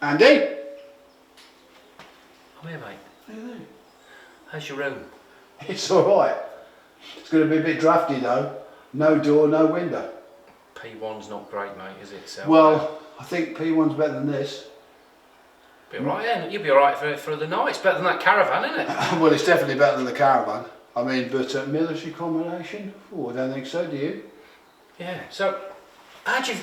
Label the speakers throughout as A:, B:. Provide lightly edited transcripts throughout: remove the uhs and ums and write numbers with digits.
A: Andy?
B: I'm here, mate.
A: How you doing?
B: How's your room?
A: It's alright. It's going to be a bit drafty though. No door, no window.
B: P1's not great, mate, is it? So,
A: Well, I think P1's better than this.
B: be alright, yeah. You'll be alright for the night. It's better than that caravan, isn't it?
A: Well, it's definitely better than the caravan. I mean, but military combination? Oh, I don't think so, do you?
B: Yeah. So, how'd you...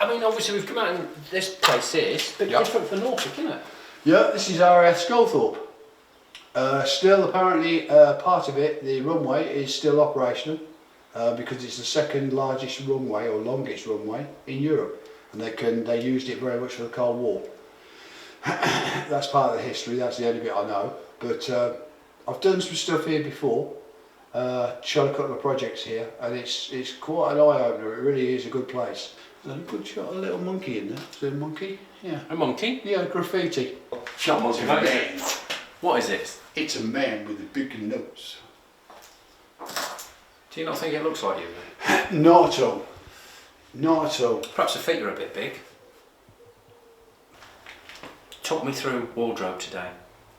B: I mean, obviously we've come out and this place is a bit different for Norfolk, isn't it?
A: Yeah, this is RAF Sculthorpe. Still, apparently, part of it, the runway, is still operational because it's the second largest runway or longest runway in Europe, and they used it very much for the Cold War. That's part of the history. That's the only bit I know. But I've done some stuff here before. Shot a couple of projects here, and it's quite an eye opener. It really is a good place. There's a good shot of a little monkey in there. Is there a monkey? Yeah.
B: A monkey?
A: Yeah, graffiti.
B: Shot monkey, mate. What is it?
A: It's a man with a big nose.
B: Do you not think it looks like you?
A: Not at all. Not at all.
B: Perhaps the feet are a bit big. Talk me through wardrobe today.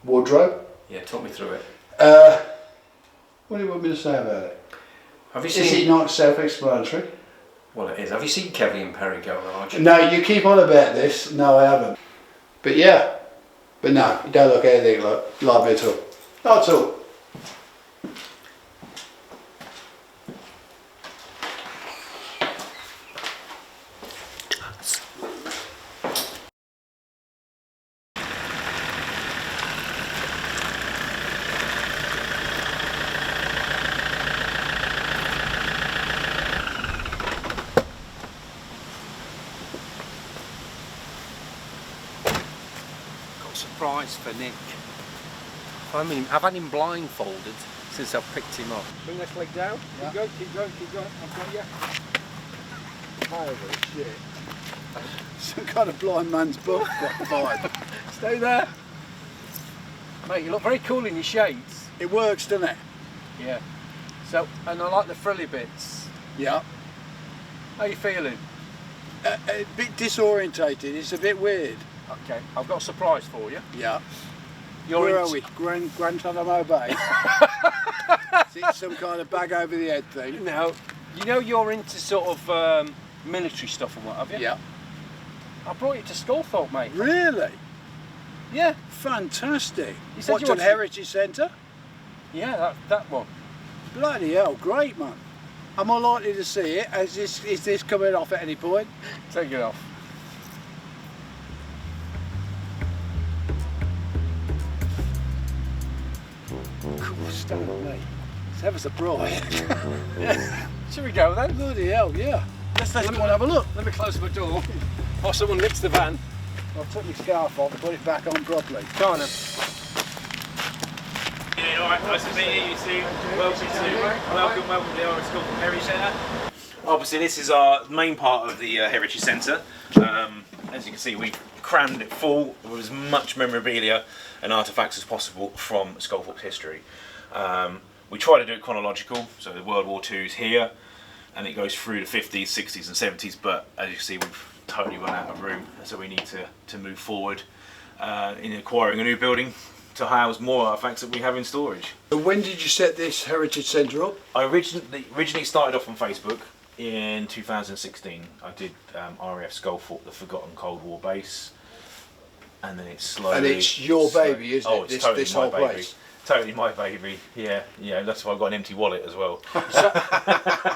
A: Wardrobe?
B: Yeah, talk me through it.
A: What do you want me to say about it?
B: Have you seen...
A: Is it not self-explanatory?
B: Well, it is. Have you seen Kevin and Perry go large?
A: No, you keep on about this. No, I haven't. But yeah. But no, you don't look anything like me at all. Not at all.
B: Surprise for Nick. I mean, I've had him blindfolded since I've picked him up. Bring this leg down.
A: Yeah.
B: Keep going, keep going, keep going. I've got you.
A: Holy shit. Some kind of blind man's book.
B: Stay there. Mate, you look very cool in your shades.
A: It works, doesn't it?
B: Yeah. So, and I like the frilly bits.
A: Yeah.
B: How are you feeling?
A: A bit disorientated. It's a bit weird.
B: Okay, I've got a surprise for you.
A: Yeah.
B: You're
A: Where are we? Grand Guantanamo Bay? Is it some kind of bag over the head thing?
B: No. You know you're into sort of military stuff and what have you?
A: Yeah.
B: I brought you to Sculthorpe, mate.
A: Really?
B: Yeah.
A: Fantastic.
B: You said
A: What,
B: you
A: to
B: wanted
A: the
B: to-
A: Heritage Centre?
B: Yeah, that one.
A: Bloody hell, great man. Am I likely to see it? Is this coming off at any point?
B: Take it off.
A: Cool stuff, mate. It's ever so bright.
B: Should we go then?
A: Bloody hell, yeah.
B: Let's
A: Come on, have a look.
B: Let me close my door. Or someone nicks the van.
A: I'll take my scarf off and put it back on properly.
B: Go on then.
C: Yeah, all right, nice to meet you too. Welcome to the RAF Sculthorpe Heritage Centre. Obviously, this is our main part of the Heritage Centre. As you can see, we crammed it full with as much memorabilia and artefacts as possible from Sculthorpe's history. We try to do it chronological, so the World War II is here, and it goes through the 50s, 60s and 70s, but as you can see, we've totally run out of room, so we need to move forward in acquiring a new building to house more artefacts that we have in storage.
A: So when did you set this Heritage Centre up?
C: I originally started off on Facebook in 2016. I did RAF Sculthorpe, the Forgotten Cold War Base, and then it's slowly...
A: And it's your baby, isn't it?
C: Oh, it's totally
A: this
C: my
A: whole
C: baby.
A: place.
C: Totally my baby, yeah. That's why I've got an empty wallet as well.
B: So,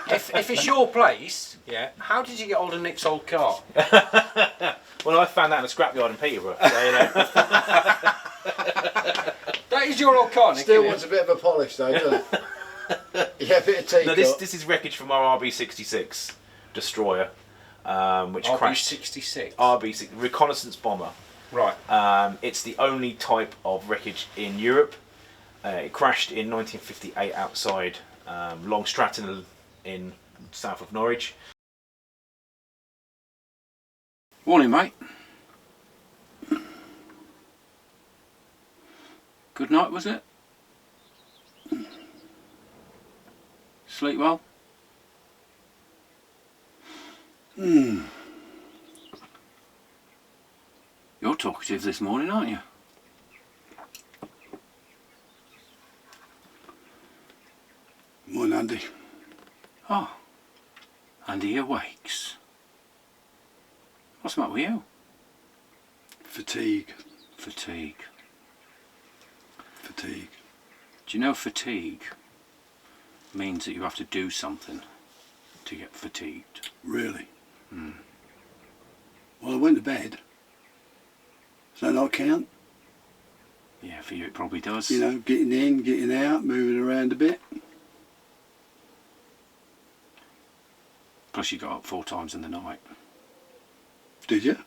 B: if it's your place, yeah, how did you get hold of Nick's old car?
C: Well, I found that in a scrapyard in Peterborough, so, you know.
B: That is your old car, Nick.
A: Still wants a bit of a polish though, doesn't it? Yeah, a bit of teacup.
C: No, this is wreckage from our RB-66 destroyer, which crashed.
B: RB-66?
C: RB-6, reconnaissance bomber.
B: Right.
C: It's the only type of wreckage in Europe. It crashed in 1958 outside Long Stratton in south of Norwich.
B: Morning, mate. Good night, was it? Sleep well?
A: You
B: You're talkative this morning, aren't you?
A: Morning, Andy.
B: Oh, Andy awakes. What's the matter with you?
A: Fatigue.
B: Fatigue.
A: Fatigue.
B: Do you know fatigue means that you have to do something to get fatigued?
A: Really? Well, I went to bed. Does that not count?
B: Yeah, for you it probably does.
A: You know, getting in, getting out, moving around a bit.
B: Plus you got up 4 times in the night.
A: Did you?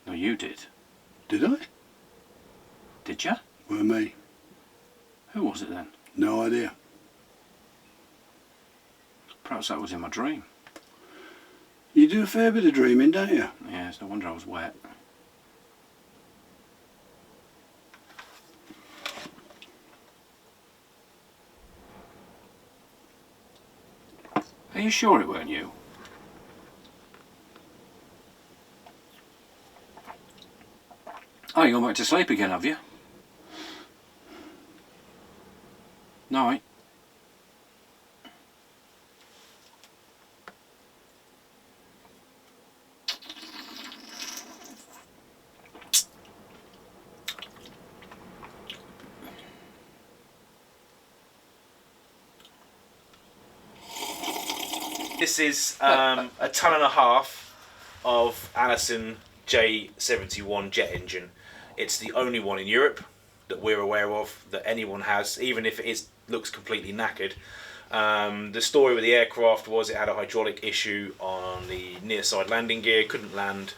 B: No, you did.
A: Did I?
B: Did you?
A: Well, me.
B: Who was it then?
A: No idea.
B: Perhaps that was in my dream.
A: You do a fair bit of dreaming, don't you?
B: Yeah, it's no wonder I was wet. Are you sure it weren't you? Oh, you gone back to sleep again, have you? Night.
C: This is a ton and a half of Allison J71 jet engine. It's the only one in Europe that we're aware of that anyone has, even if it looks completely knackered. The story with the aircraft was it had a hydraulic issue on the near side landing gear, couldn't land.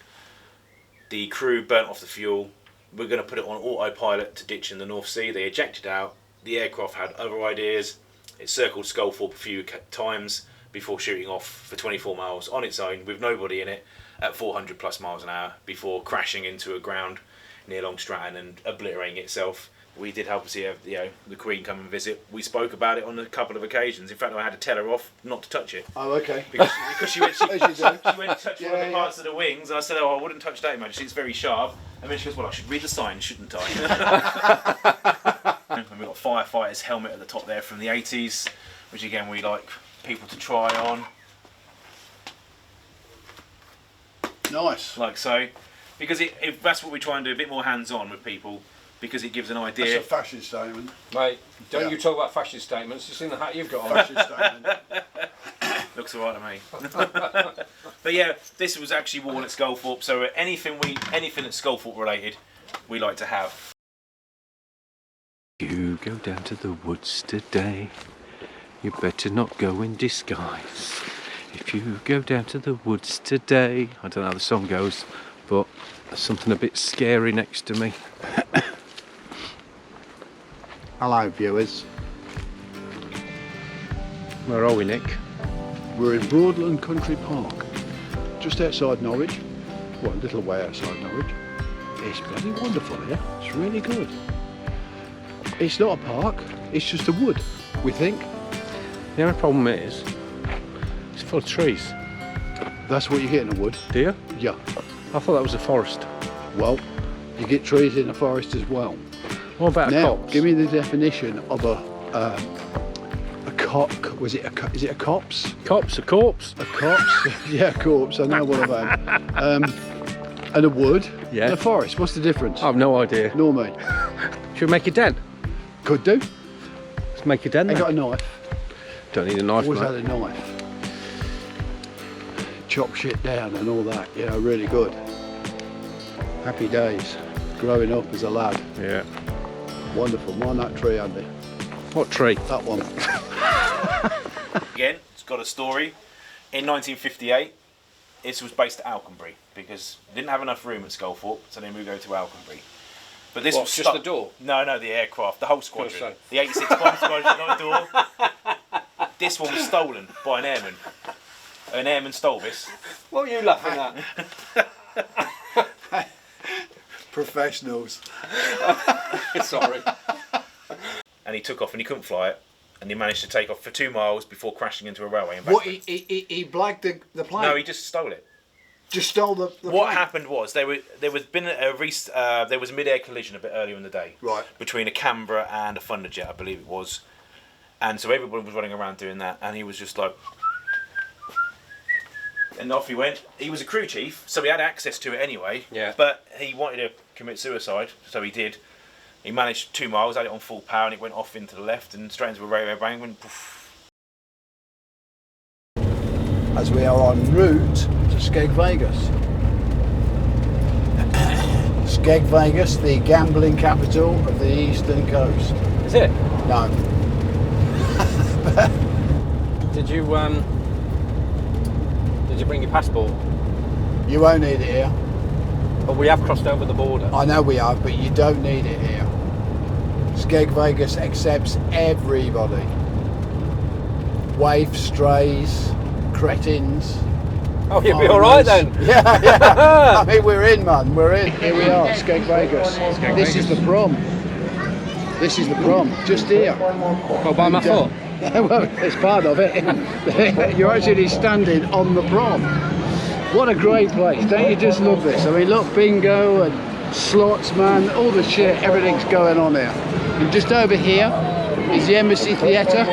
C: The crew burnt off the fuel. We're going to put it on autopilot to ditch in the North Sea. They ejected out. The aircraft had other ideas. It circled Sculthorpe a few times before shooting off for 24 miles on its own with nobody in it at 400 plus miles an hour before crashing into a ground near Long Stratton and obliterating itself. We did help see the Queen come and visit. We spoke about it on a couple of occasions. In fact, I had to tell her off not to touch it.
A: Oh, okay.
C: Because she went, she went to touch one of the
A: Yeah.
C: parts of the wings, and I said, "Oh, I wouldn't touch that, Your Majesty. It's very sharp." And then she goes, "Well, I should read the sign, shouldn't I?" And we've got a firefighter's helmet at the top there from the 80s, which again we like people to try on,
A: Nice.
C: like so, because that's what we try and do, a bit more hands-on with people, because it gives an
A: That's
C: idea.
A: a fashion statement.
D: Mate, don't
A: Yeah.
D: you talk about fashion statements. It's in the hat you've got on.
A: Fashion statement.
C: Looks alright to me. But yeah, this was actually worn at Sculthorpe, so anything that's Sculthorpe related, we like to have.
B: You go down to the woods today, you better not go in disguise. If you go down to the woods today, I don't know how the song goes, but there's something a bit scary next to me.
A: Hello, viewers.
B: Where are we, Nick?
A: We're in Broadland Country Park, just outside Norwich. Well, a little way outside Norwich. It's bloody wonderful here. It's really good. It's not a park, it's just a wood, we think.
B: The only problem is, it's full of trees.
A: That's what you get in a wood.
B: Do you?
A: Yeah.
B: I thought that was a forest.
A: Well, you get trees in a forest as well.
B: What about a
A: Now,
B: copse?
A: give me the definition of a is it a copse?
B: Copse, a corpse.
A: A copse? Yeah, a corpse. I know what about. And a wood.
B: Yeah.
A: And a forest. What's the difference?
B: I've no idea.
A: Nor me.
B: Should we make a den?
A: Could do.
B: Let's make a den
A: I
B: then.
A: got a knife.
B: Don't need a knife,
A: Always
B: mate.
A: had a knife. Chop shit down and all that. You know, really good. Happy days. Growing up as a lad.
B: Yeah.
A: Wonderful. Mind that tree, Andy.
B: What tree?
A: That one.
C: Again, it's got a story. In 1958, it was based at Alconbury because they didn't have enough room at Sculthorpe, so they moved over to Alconbury. But this
D: What,
C: was
D: just the door?
C: No, the aircraft, the whole squadron.
D: say.
C: The 86 bomb squadron, not the door. This one was stolen by an airman. An airman stole this.
D: What are you laughing at?
A: Professionals.
D: Sorry.
C: And he took off and he couldn't fly it. And he managed to take off for 2 miles before crashing into a railway and back.
A: What, he blagged the plane?
C: No, he just stole it.
A: Just stole the
C: What
A: plane.
C: happened was there was a mid-air collision a bit earlier in the day,
A: Right.
C: between a Canberra and a Thunderjet, I believe it was, and so everybody was running around doing that, and he was just like, and off he went. He was a crew chief, so he had access to it anyway.
D: Yeah.
C: But he wanted to commit suicide, so he did. He managed 2 miles, had it on full power, and it went off into the left and straight into a radio bang. Went poof.
A: As we are en route to Skeg Vegas. Skeg Vegas, the gambling capital of the eastern coast.
D: Is it?
A: No.
D: Did you bring your passport?
A: You won't need it here.
D: But we have crossed over the border.
A: I know we have, but you don't need it here. Skeg Vegas accepts everybody. Waifs, strays, cretins.
D: Oh, you'll be all right then.
A: Yeah, yeah. I mean, we're in, man. We're in. Here we are, Skeg Vegas. This is the prom. This is the prom, just here.
D: Well, by my foot.
A: Well, it's part of it. You're actually standing on the prom. What a great place. Don't you just love this? I mean, look, bingo and slots, man, all the shit, everything's going on here. And just over here is the Embassy Theatre.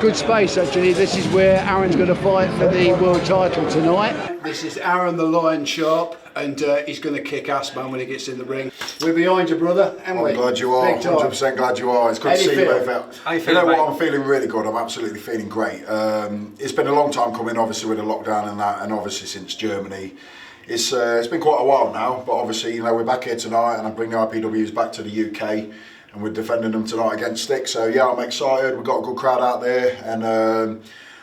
A: Good space, actually. This is where Aaron's going to fight for the world title tonight. This is Aaron the Lion Sharp, and he's going to kick ass, man, when he gets in the ring. We're behind you, brother, aren't we?
E: I'm glad you are,
A: Big time.
E: 100% glad you are. It's good
A: How
E: to
A: do
E: see
A: you
E: you
A: feel?
E: both out.
D: How you
E: You
D: feeling,
E: know what,
D: mate?
E: I'm feeling really good. I'm absolutely feeling great. It's been a long time coming, obviously, with the lockdown and that, and obviously since Germany. It's been quite a while now, but obviously, you know, we're back here tonight, and I'm bringing the RPWs back to the UK, and we're defending them tonight against Stick. So yeah, I'm excited. We've got a good crowd out there, and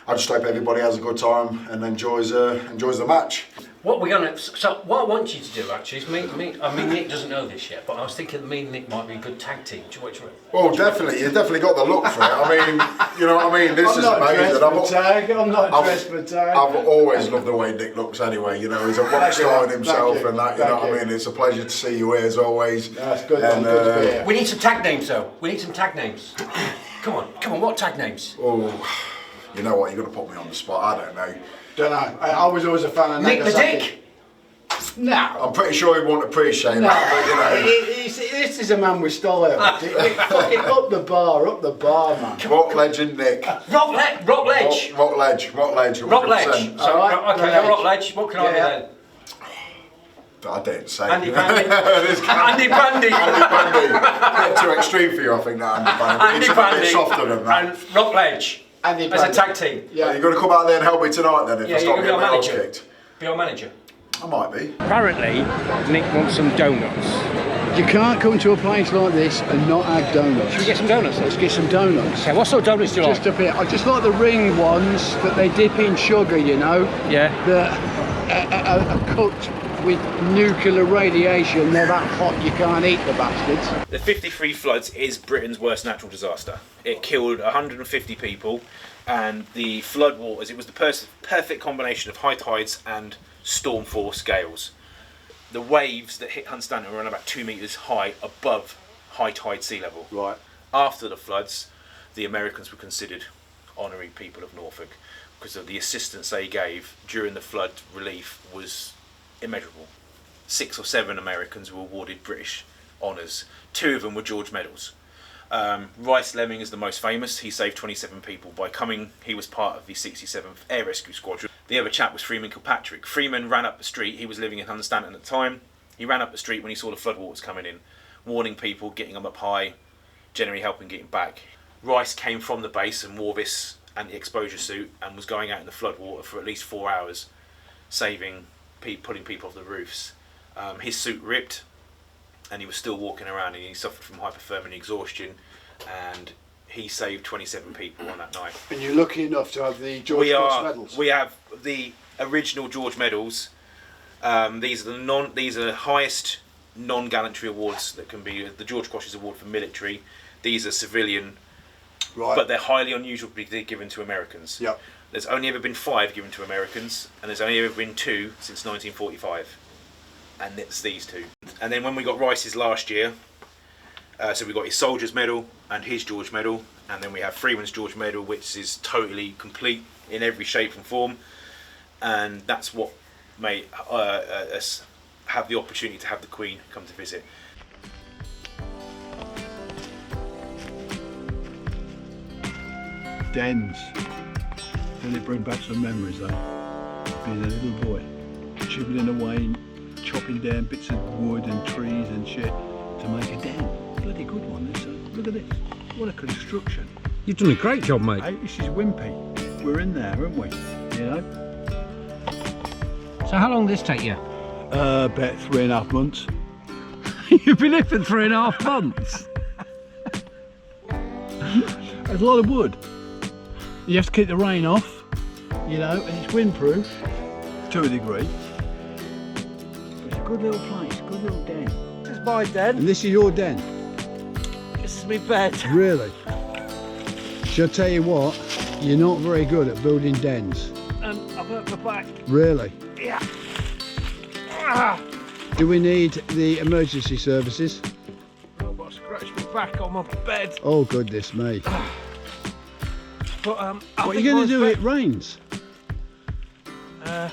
E: I just hope everybody has a good time and enjoys the match.
F: What we're gonna, so what I want you to do actually is meet. I mean, Nick doesn't know this yet, but I was thinking me and Nick might be a good tag team. Do you want to?
E: Well, definitely, you've definitely got the look for it. I mean, you know what I mean. This
A: I'm
E: is
A: not
E: amazing.
A: dressed for tag. I'm not
E: I've-
A: dressed for tag.
E: I've always loved the way Nick looks anyway, you know, he's a rock star in himself
A: Thank you.
E: and that, you know
A: Thank
E: what I
A: you.
E: mean, it's a pleasure to see you here as always.
A: That's good, man.
E: And,
A: Good to be here.
F: We need some tag names though. We need some tag names. Come on. What tag names?
E: Oh, you know what, you're going to put me on the spot, I don't know.
A: Don't know. I was always a fan of
F: Nick the
A: Nagasaki.
F: Dick.
A: No.
E: I'm pretty sure he won't appreciate
A: No,
E: that, but you know.
A: this is a man with style. Fucking up the bar, man.
E: Rock legend Nick.
F: Rock Ledge.
E: Rock ledge. 100%.
F: Rock Ledge. So,
A: Alright,
F: okay,
A: Ledge.
F: Rock Ledge. What can I be
A: Yeah.
F: then?
E: I didn't say.
F: Andy Pandy.
E: This guy-
F: Andy Pandy.
E: Andy Pandy. A bit too extreme for you, I think, that Andy Pandy.
F: Andy
E: It's a
F: Pandy.
E: bit softer than that.
F: And Rock Ledge.
A: Andy
F: As a
A: Pandy.
F: tag team.
E: Are you going to come out there and help me tonight then if
F: Yeah,
E: I
F: you're
E: stop
F: gonna be
E: getting
F: our
E: my ass
F: manager.
E: kicked?
F: Be our manager.
E: I might be.
D: Apparently, Nick wants some donuts.
A: You can't come to a place like this and not have donuts.
D: Should we get some donuts?
A: Let's get some donuts.
D: Okay, what sort of donuts do you
A: Just
D: like?
A: up here. I just like the ring ones that they dip in sugar, you know.
D: Yeah.
A: That are cooked with nuclear radiation. They're that hot you can't eat the bastards.
C: The 53 floods is Britain's worst natural disaster. It killed 150 people, and the flood waters, it was the perfect combination of high tides and storm force gales. The waves that hit Hunstanton were around about 2 metres high above high tide sea level.
A: Right.
C: After the floods, the Americans were considered honorary people of Norfolk because of the assistance they gave during the flood relief was immeasurable. 6 or 7 Americans were awarded British honours. 2 of them were George medals. Rice Lemming is the most famous. He saved 27 people by coming. He was part of the 67th Air Rescue Squadron. The other chap was Freeman Kilpatrick. Freeman ran up the street. He was living in Hunstanton at the time. He ran up the street when he saw the floodwaters coming in, warning people, getting them up high, generally helping getting back. Rice came from the base and wore this anti-exposure suit and was going out in the floodwater for at least 4 hours, saving, pulling people off the roofs. His suit ripped, and he was still walking around, and he suffered from hypothermia and exhaustion, and he saved 27 people on that night.
A: And you're lucky enough to have the George Cross medals.
C: We have the original George medals. These are the highest non-gallantry awards that can be. The George Cross is award for military. These are civilian,
A: Right.
C: but they're highly unusual to be given to Americans.
A: Yep.
C: There's only ever been 5 given to Americans, and there's only ever been 2 since 1945. And it's these 2. And then when we got Rice's last year, so we got his Soldier's Medal and his George Medal, and then we have Freeman's George Medal, which is totally complete in every shape and form, and that's what may us have the opportunity to have the Queen come to visit.
A: Dens. Doesn't it bring back some memories though? Being a little boy, chipping away, chopping down bits of wood and trees and shit to make a den. Bloody good one this. Look at this. What a construction.
D: You've done a great job, mate.
A: Hey, this is wimpy. We're in there, aren't we? You know?
D: So how long did this take you?
A: About 3.5 months.
D: You've been here for 3.5 months.
A: There's a lot of wood. You have to keep the rain off, you know, and it's windproof to a degree. It's a good little place, good little den.
D: This is my den.
A: And this is your den?
D: This is my bed.
A: Really? Shall I tell you what? You're not very good at building dens.
D: And I've hurt my back.
A: Really?
D: Yeah. Ah.
A: Do we need the emergency services?
D: I've got to scratch my back on my bed.
A: Oh goodness me.
D: But
A: What are you going to do if it rains?
D: I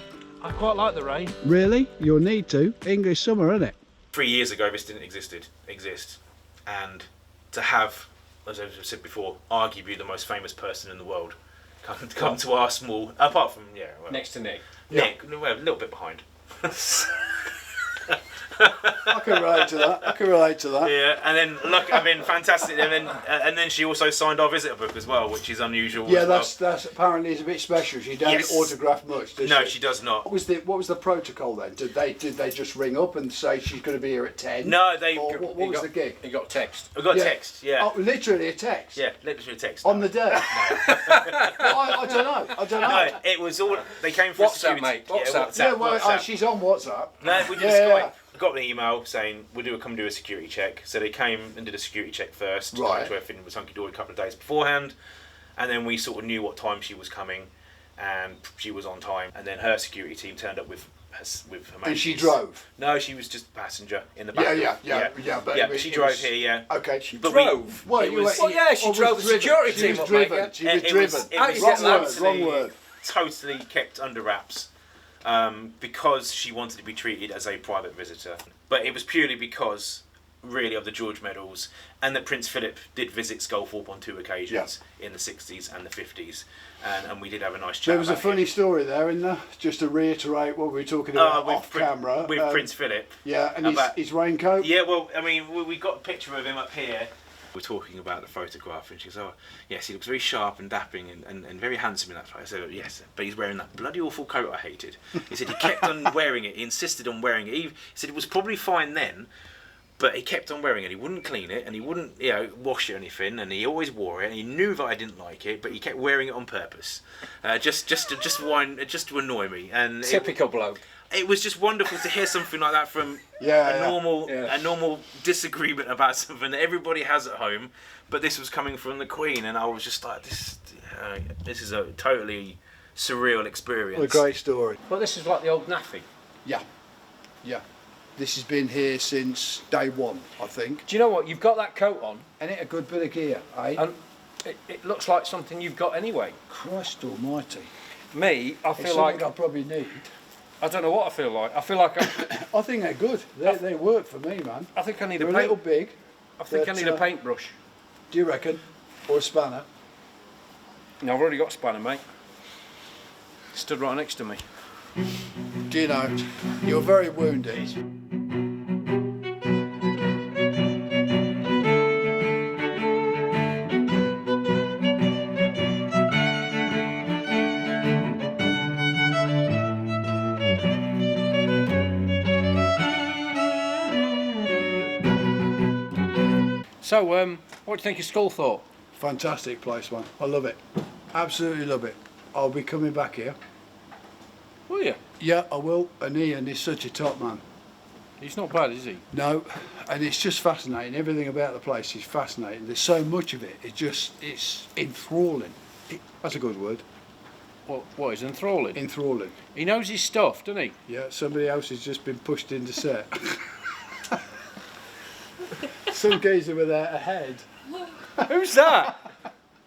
D: quite like the rain.
A: Really? You'll need to. English summer, isn't it?
C: 3 years ago, this didn't exist, and to have, as I've said before, arguably the most famous person in the world come to our small, apart from
F: Next to Nick.
C: Nick, well, a little bit behind.
A: I can relate to that.
C: Yeah, and then look, I mean, fantastic, and then she also signed our visitor book as well, which is unusual.
A: Yeah,
C: as well.
A: that's apparently is a bit special. She don't
C: Yes.
A: autograph much, does
C: No,
A: she?
C: she does not.
A: What was the protocol then? Did they just ring up and say she's going to be here at 10?
C: No, they.
A: Or what was the gig?
F: He got text.
C: We got a
A: Yeah.
C: text. Yeah.
A: Oh, literally a text.
C: Yeah, literally a text.
A: On the day. I don't know.
C: No, it was all. They came for
F: WhatsApp,
C: security.
F: mate.
C: Yeah,
F: WhatsApp.
A: Yeah, well,
C: WhatsApp.
A: she's on WhatsApp.
C: No, we did
A: Yeah,
C: Skype.
A: yeah.
C: I got an email saying we'll come do a security check. So they came and did a security check first.
A: Right.
C: To everything was hunky dory a couple of days beforehand, and then we sort of knew what time she was coming, and she was on time. And then her security team turned up with her
A: And she
C: manages.
A: drove.
C: No, she was just a passenger in the back.
A: Yeah. But
C: she
A: it
C: drove
A: was-
C: here. Yeah.
A: Okay.
C: But
F: drove?
A: Well,
C: It was-
F: Well, yeah, she
A: or was
F: drove the
A: driven.
F: security
A: She
F: team
A: was
F: up,
A: driven.
F: mate.
A: She was
C: It
A: driven.
C: was- it
F: How
C: was
F: you get
A: wrong
F: that?
A: word. Wrong word.
C: Totally kept under wraps because she wanted to be treated as a private visitor. But it was purely because, really, of the George medals, and that Prince Philip did visit Sculthorpe on 2 occasions in the 60s and the 50s, and we did have a nice chat.
A: There was a
C: about
A: funny
C: him.
A: story there, isn't there? Just to reiterate what we were talking about off camera.
C: with Prince Philip.
A: Yeah, and
C: about-
A: his raincoat.
C: Yeah, well, I mean, we got a picture of him up here. We're talking about the photograph, and she goes, "Oh, yes, he looks very sharp and dapping and very handsome in that photo." I said, "Yes, but he's wearing that bloody awful coat I hated." He said he kept on wearing it. He insisted on wearing it. He said it was probably fine then, but he kept on wearing it. He wouldn't clean it, and he wouldn't, wash it or anything. And he always wore it. And he knew that I didn't like it, but he kept wearing it on purpose, just to annoy me. And
F: Typical bloke.
C: it was just wonderful to hear something like that from
A: Yeah,
C: a normal disagreement about something that everybody has at home, but this was coming from the Queen, and I was just like, this is a totally surreal experience.
A: What a great story.
F: Well, this is like the old naffy.
A: Yeah. This has been here since day one, I think.
F: Do you know what? You've got that coat on,
A: And it a good bit of gear, eh?
F: and it looks like something you've got anyway.
A: Christ almighty.
F: Me, I
A: It's
F: feel
A: something
F: like
A: I probably need.
F: I don't know what I feel like. I feel like
A: I think they're good. They work for me, man.
F: I think I need
A: They're
F: a
A: a
F: paint.
A: little big.
F: I think I
A: but,
F: need a paintbrush.
A: Do you reckon? Or a spanner?
F: No, I've already got a spanner, mate. Stood right next to me.
A: Do you know, you're very wounded.
F: So, what do you think of Sculthorpe?
A: Fantastic place, man. I love it. Absolutely love it. I'll be coming back here.
F: Will you?
A: Yeah, I will. And Ian is such a top man.
F: He's not bad, is he?
A: No, and it's just fascinating. Everything about the place is fascinating. There's so much of it. It's enthralling. That's a good word.
F: What is enthralling?
A: Enthralling.
F: He knows his stuff, doesn't he?
A: Yeah, somebody else has just been pushed into set. Some geezer without a head.
F: Who's that?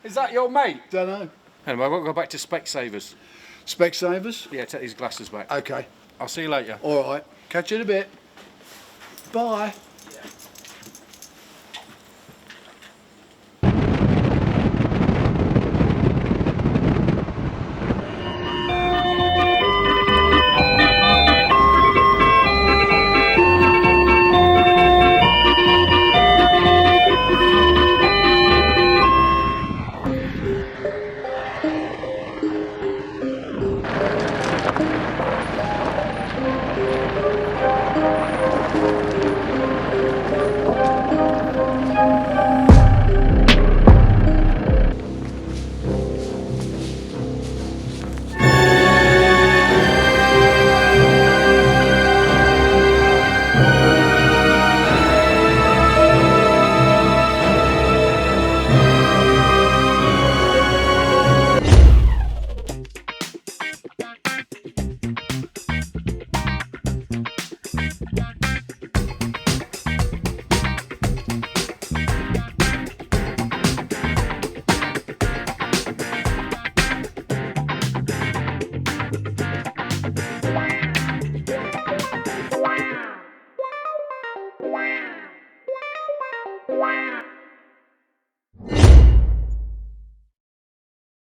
F: Is that your mate?
A: Don't know.
F: Anyway, I won't go back to Specsavers.
A: Specsavers?
F: Yeah, take these glasses back.
A: Okay.
D: I'll see you later.
A: All right, catch you in a bit. Bye.